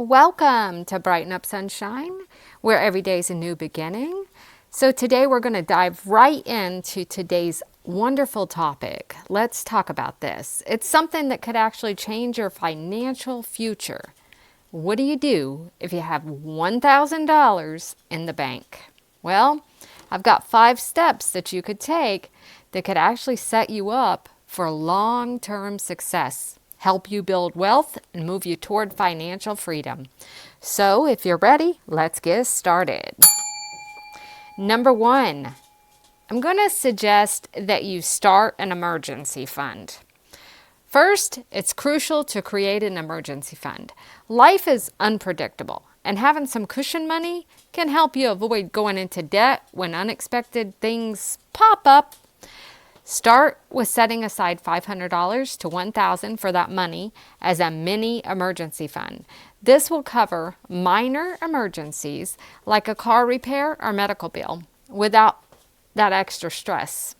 Welcome to Brighten-Up-Sunshine, where every day is a new beginning. So today we're going to dive right into today's wonderful topic. Let's talk about this. It's something that could actually change your financial future. What do you do if you have $1,000 in the bank? Well, I've got 5 steps that you could take that could actually set you up for long-term success, help you build wealth, and move you toward financial freedom. So if you're ready, let's get started. Number 1, I'm going to suggest that you start an emergency fund. First, it's crucial to create an emergency fund. Life is unpredictable, and having some cushion money can help you avoid going into debt when unexpected things pop up. Start with setting aside $500 to $1,000 for that money as a mini emergency fund. This will cover minor emergencies like a car repair or medical bill without that extra stress.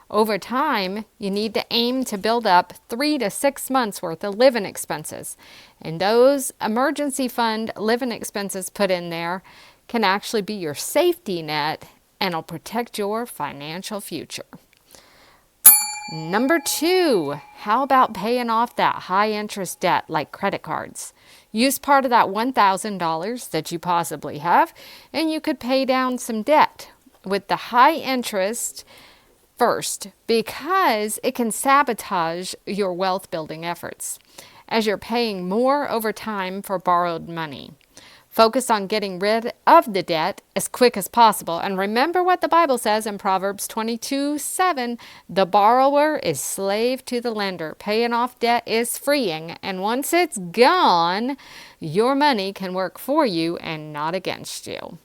Over time, you need to aim to build up 3 to 6 months worth of living expenses. And those emergency fund living expenses put in there can actually be your safety net and will protect your financial future. Number 2, how about paying off that high interest debt like credit cards? Use part of that $1,000 that you possibly have, and you could pay down some debt with the high interest first, because it can sabotage your wealth building efforts as you're paying more over time for borrowed money. Focus on getting rid of the debt as quick as possible. And remember what the Bible says in Proverbs 22:7, the borrower is slave to the lender. Paying off debt is freeing. And once it's gone, your money can work for you and not against you.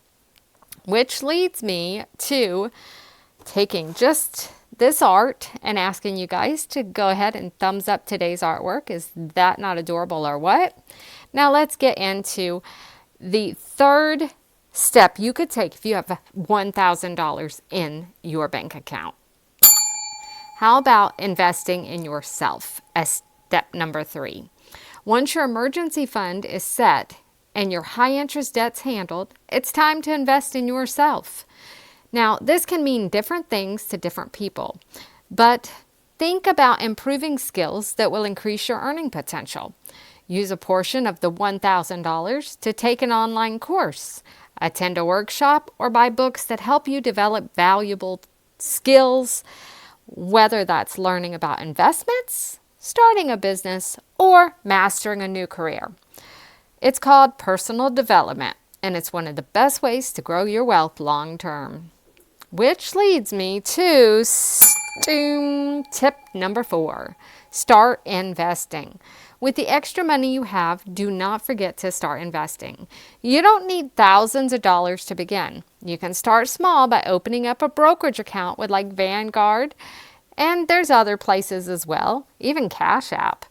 Which leads me to taking just this art and asking you guys to go ahead and thumbs up today's artwork. Is that not adorable or what? Now let's get into the third step you could take if you have $1,000 in your bank account. How about investing in yourself as step number 3? Once your emergency fund is set and your high interest debt's handled, it's time to invest in yourself. Now, this can mean different things to different people, but think about improving skills that will increase your earning potential. Use a portion of the $1,000 to take an online course, attend a workshop, or buy books that help you develop valuable skills, whether that's learning about investments, starting a business, or mastering a new career. It's called personal development, and it's one of the best ways to grow your wealth long term. Which leads me to tip number 4, start investing. With the extra money you have, do not forget to start investing. You don't need thousands of dollars to begin. You can start small by opening up a brokerage account with like Vanguard, and there's other places as well, even Cash App.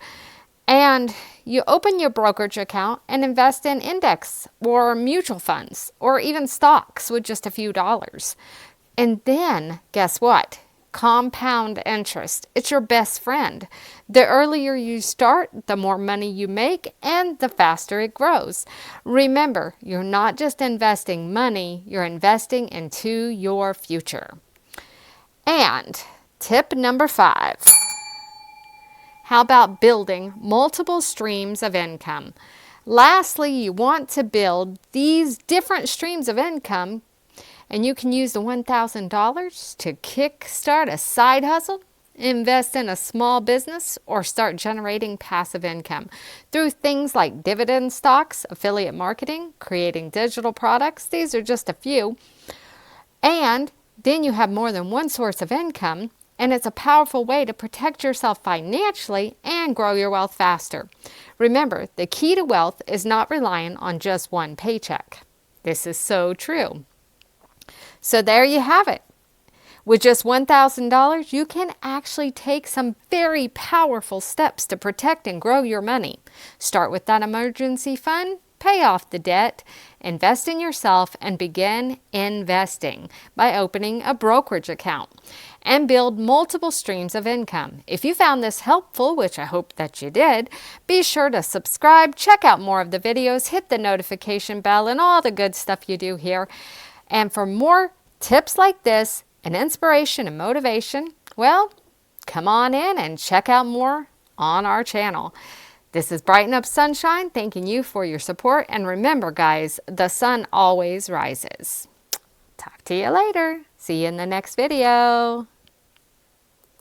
And you open your brokerage account and invest in index or mutual funds or even stocks with just a few dollars. And then, guess what? Compound interest. It's your best friend. The earlier you start, the more money you make, and the faster it grows. Remember, you're not just investing money, you're investing into your future. And tip number 5. How about building multiple streams of income? Lastly, you want to build these different streams of income, and you can use the $1,000 to kickstart a side hustle, invest in a small business, or start generating passive income through things like dividend stocks, affiliate marketing, creating digital products. These are just a few. And then you have more than one source of income, and it's a powerful way to protect yourself financially and grow your wealth faster. Remember, the key to wealth is not relying on just one paycheck. This is so true. So there you have it. With just $1,000, you can actually take some very powerful steps to protect and grow your money. Start with that emergency fund, pay off the debt, invest in yourself, and begin investing by opening a brokerage account. and build multiple streams of income. If you found this helpful, which I hope that you did, be sure to subscribe, check out more of the videos, hit the notification bell, and all the good stuff you do here. And for more tips like this and inspiration and motivation, well, come on in and check out more on our channel. This is Brighten Up Sunshine, thanking you for your support. And remember, guys, the sun always rises. Talk to you later. See you in the next video.